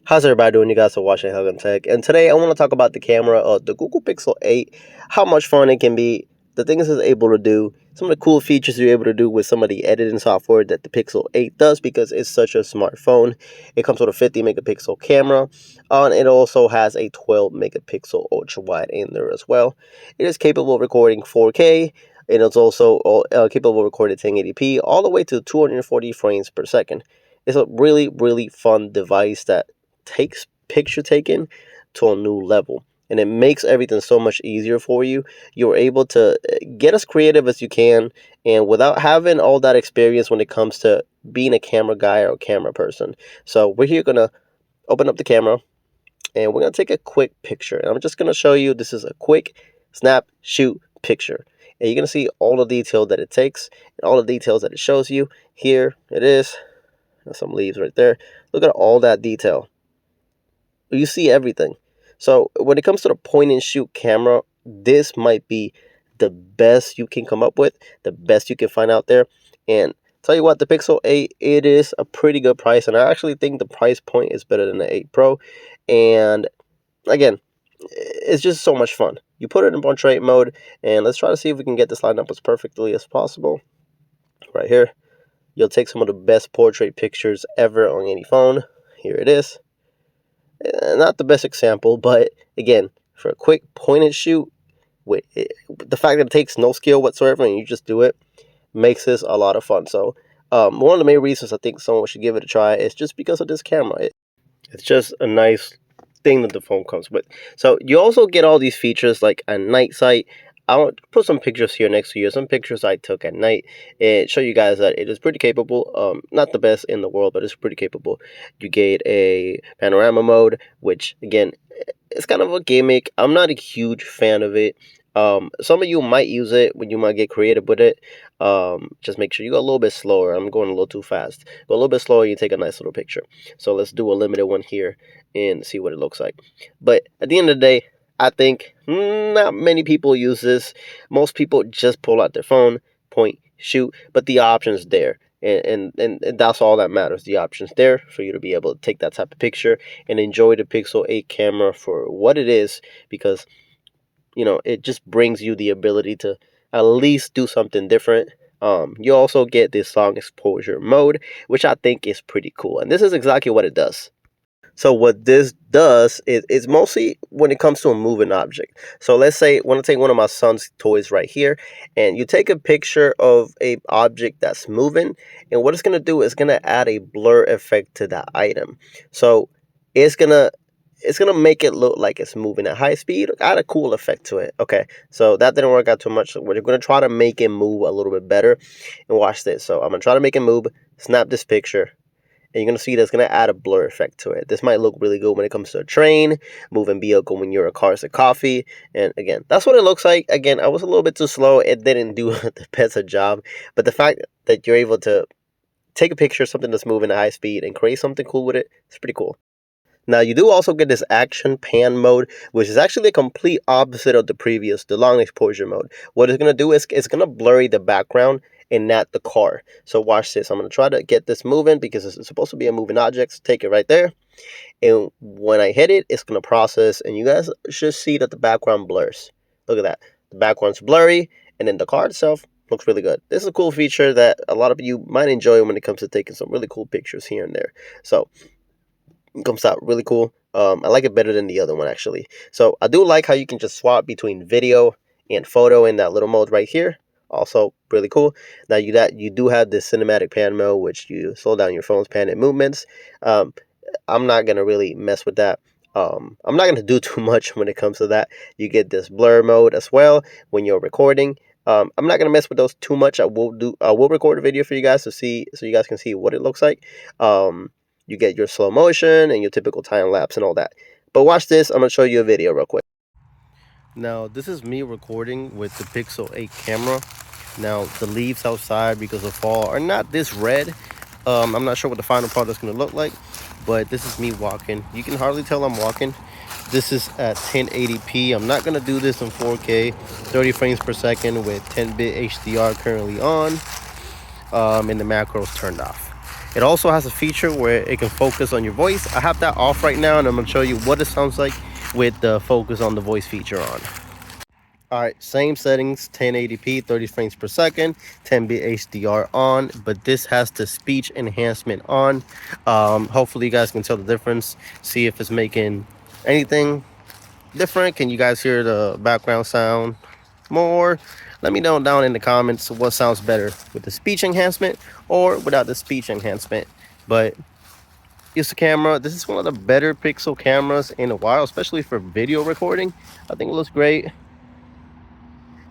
How's everybody doing? You guys are watching Helgen Tech, and today I want to talk about the camera of the Google Pixel 8, how much fun it can be, the things it's able to do, some of the cool features you're able to do with some of the editing software that the Pixel 8 does because it's such a smartphone. It comes with a 50 megapixel camera, and it also has a 12 megapixel ultra wide in there as well. It is capable of recording 4K, and it's also capable of recording 1080p all the way to 240 frames per second. It's a really, really fun device that takes picture taking to a new level, and it makes everything so much easier for you. You're able to get as creative as you can, and without having all that experience when it comes to being a camera guy or a camera person. So we're here gonna open up the camera, and we're gonna take a quick picture, and I'm just gonna show you this is a quick snap shoot picture, and you're gonna see all the detail that it takes and all the details that it shows you. Here it is. There's some leaves right there. Look at all that detail. You see everything. So when it comes to the point and shoot camera, this might be the best you can come up with, the best you can find out there. And tell you what, the Pixel 8, it is a pretty good price, and I actually think the price point is better than the 8 Pro. And again, it's just so much fun. You put it in portrait mode, and let's try to see if we can get this lined up as perfectly as possible. Right here, you'll take some of the best portrait pictures ever on any phone. Here it is. Not the best example, but again, for a quick point and shoot, with the fact that it takes no skill whatsoever and you just do it, makes this a lot of fun. So one of the main reasons I think someone should give it a try is just because of this camera. It's just a nice thing that the phone comes with. So you also get all these features like a night sight. I'll put some pictures here next to you, some pictures I took at night, and show you guys that it is pretty capable. Not the best in the world, but it's pretty capable. You get a panorama mode, which again, it's kind of a gimmick. I'm not a huge fan of it. Some of you might use it when you might get creative with it. Just make sure you go a little bit slower. I'm going a little too fast. Go a little bit slower, you take a nice little picture. So let's do a limited one here and see what it looks like. But at the end of the day, I think not many people use this. Most people just pull out their phone, point, shoot, but the option's there. And that's all that matters. The option's there for you to be able to take that type of picture and enjoy the Pixel 8 camera for what it is, because it just brings you the ability to at least do something different. You also get this long exposure mode, which I think is pretty cool, and this is exactly what it does. So what this does is mostly when it comes to a moving object. So let's say I want to take one of my son's toys right here, and you take a picture of a object that's moving, and what it's going to do is going to add a blur effect to that item. So it's going to make it look like it's moving at high speed, add a cool effect to it. Okay, so that didn't work out too much. So we're going to try to make it move a little bit better, and watch this. So I'm going to try to make it move, snap this picture, and you're going to see that's going to add a blur effect to it. This might look really good when it comes to a train, moving vehicle when you're a cars and coffee. And again, that's what it looks like. Again, I was a little bit too slow. It didn't do the best job. But the fact that you're able to take a picture of something that's moving at high speed and create something cool with it, it's pretty cool. Now, you do also get this action pan mode, which is actually a complete opposite of the long exposure mode. What it's going to do is it's going to blurry the background and not the car. So watch this. I'm going to try to get this moving because it's supposed to be a moving object. So take it right there. And when I hit it, it's going to process. And you guys should see that the background blurs. Look at that. The background's blurry. And then the car itself looks really good. This is a cool feature that a lot of you might enjoy when it comes to taking some really cool pictures here and there. So it comes out really cool. I like it better than the other one, actually. So I do like how you can just swap between video and photo in that little mode right here. Also really cool. Now you do have the cinematic pan mode, which you slow down your phone's pan and movements. I'm not gonna really mess with that. I'm not gonna do too much when it comes to that. You get this blur mode as well when you're recording. I'm not gonna mess with those too much. I will record a video for you guys to see, so you guys can see what it looks like. You get your slow motion and your typical time lapse and all that. But watch this. I'm gonna show you a video real quick. Now, this is me recording with the Pixel 8 camera. Now, the leaves outside because of fall are not this red. I'm not sure what the final product is going to look like, but this is me walking. You can hardly tell I'm walking. This is at 1080p. I'm not going to do this in 4K, 30 frames per second with 10-bit HDR currently on, and the macros turned off. It also has a feature where it can focus on your voice. I have that off right now, and I'm going to show you what it sounds like with the focus on the voice feature on. All right, same settings, 1080p, 30 frames per second, 10-bit HDR on, but this has the speech enhancement on. Hopefully you guys can tell the difference, see if it's making anything different. Can you guys hear the background sound more? Let me know down in the comments what sounds better, with the speech enhancement or without the speech enhancement. But use the camera. This is one of the better Pixel cameras in a while, especially for video recording. I think it looks great.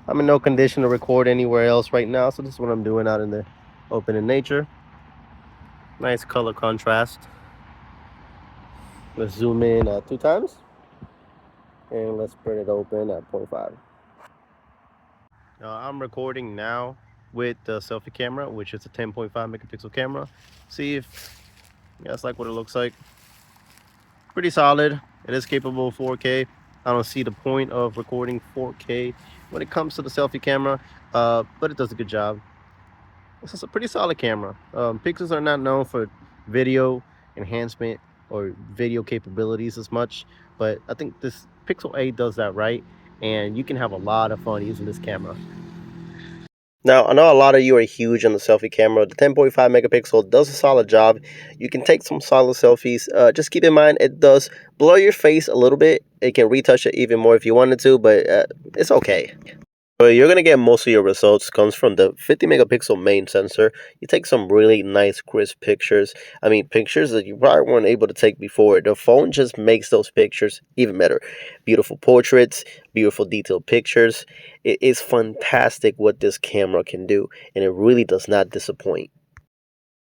I'm in no condition to record anywhere else right now, so this is what I'm doing out in the open in nature. Nice color contrast. Let's zoom in 2 times, and let's spread it open at 0.5. I'm recording now with the selfie camera, which is a 10.5 megapixel camera. See if you guys like what it looks like. Pretty solid. It is capable of 4K. I don't see the point of recording 4K when it comes to the selfie camera, but it does a good job. This is a pretty solid camera. Pixels are not known for video enhancement or video capabilities as much, but I think this Pixel 8 does that right, and you can have a lot of fun using this camera. Now, I know a lot of you are huge on the selfie camera. The 10.5 megapixel does a solid job. You can take some solid selfies. Just keep in mind, it does blur your face a little bit. It can retouch it even more if you wanted to, but it's okay. But you're going to get most of your results comes from the 50 megapixel main sensor. You take some really nice crisp pictures. I mean, pictures that you probably weren't able to take before. The phone just makes those pictures even better. Beautiful portraits, beautiful detailed pictures. It is fantastic what this camera can do, and it really does not disappoint.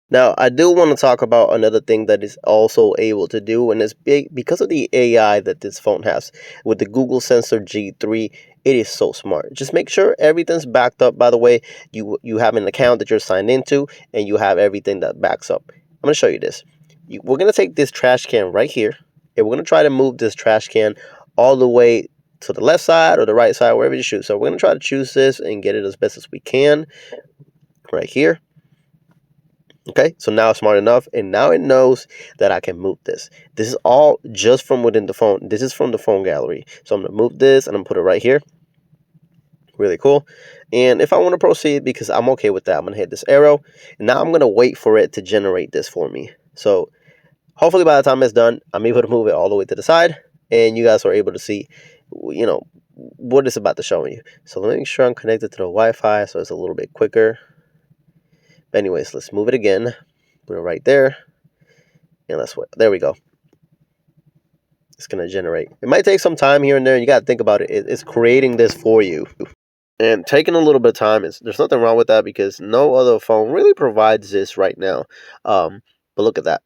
Now, I do want to talk about another thing that is also able to do, and it's big because of the AI that this phone has. With the Google Sensor G3, it is so smart. Just make sure everything's backed up. By the way, you have an account that you're signed into, and you have everything that backs up. I'm going to show you this. We're going to take this trash can right here, and we're going to try to move this trash can all the way to the left side or the right side, wherever you choose. So we're going to try to choose this and get it as best as we can right here. Okay, so now it's smart enough, and now it knows that I can move this. This is all just from within the phone. This is from the phone gallery. So I'm going to move this, and I'm going to put it right here. Really cool. And if I want to proceed, because I'm okay with that, I'm going to hit this arrow. And now I'm going to wait for it to generate this for me. So hopefully by the time it's done, I'm able to move it all the way to the side, and you guys are able to see, you know, what it's about to show you. So let me make sure I'm connected to the Wi-Fi so it's a little bit quicker. But anyways, let's move it again. Put it right there. And let's wait. There we go. It's going to generate. It might take some time here and there. You got to think about it. It's creating this for you. And taking a little bit of time, there's nothing wrong with that because no other phone really provides this right now. But look at that.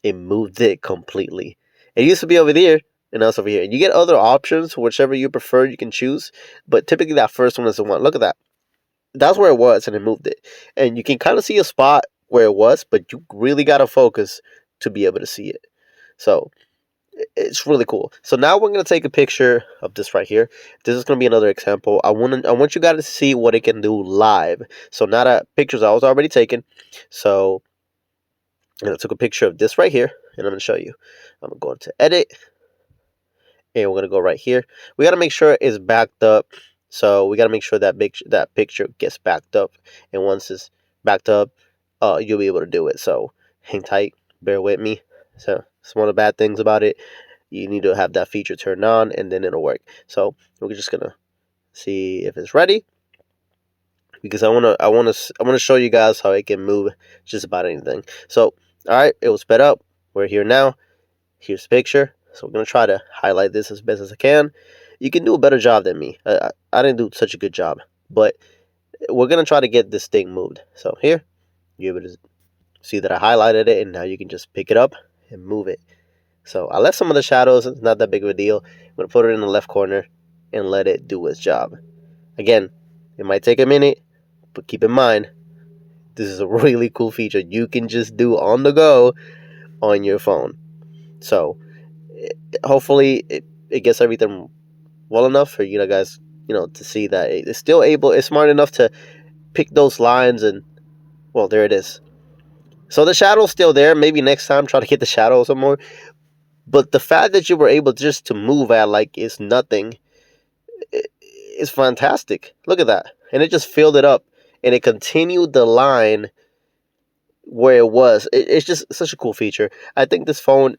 It moved it completely. It used to be over there, and now it's over here. You get other options, whichever you prefer, you can choose. But typically that first one is the one. Look at that. That's where it was, and it moved it. And you can kind of see a spot where it was, but you really got to focus to be able to see it. So it's really cool. So now we're going to take a picture of this right here. This is going to be another example. I want you guys to see what it can do live. So now that pictures I was already taken. So I took a picture of this right here, and I'm going to show you. I'm going to go into edit, and we're going to go right here. We got to make sure it's backed up. So we got to make sure that picture gets backed up. And once it's backed up, you'll be able to do it. So hang tight, bear with me. So it's one of the bad things about it. You need to have that feature turned on, and then it'll work. So we're just gonna see if it's ready, because I wanna show you guys how it can move just about anything. So all right, it was sped up. We're here now. Here's the picture. So we're gonna try to highlight this as best as I can. You can do a better job than me. I didn't do such a good job, but we're gonna try to get this thing moved. So here, you're able to see that I highlighted it, and now you can just pick it up and move it. So I left some of the shadows. It's not that big of a deal. I'm gonna put it in the left corner and let it do its job. Again, it might take a minute, but keep in mind, this is a really cool feature you can just do on the go on your phone. So hopefully it gets everything well enough for you guys, to see that it's still it's smart enough to pick those lines, and well, there it is. So the shadow's still there. Maybe next time try to get the shadow some more. But the fact that you were able just to move at like it's nothing is fantastic. Look at that. And it just filled it up. And it continued the line where it was. It's just such a cool feature. I think this phone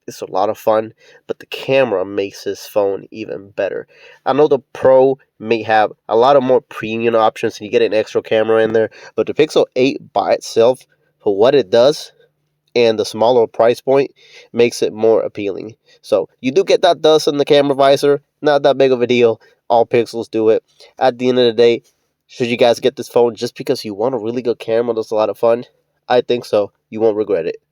is a lot of fun, but the camera makes this phone even better. I know the Pro may have a lot of more premium options and you get an extra camera in there, but the Pixel 8 by itself, for what it does, and the smaller price point makes it more appealing. So you do get that dust in the camera visor, not that big of a deal. All Pixels do it. At the end of the day, should you guys get this phone just because you want a really good camera that's a lot of fun? I think so. You won't regret it.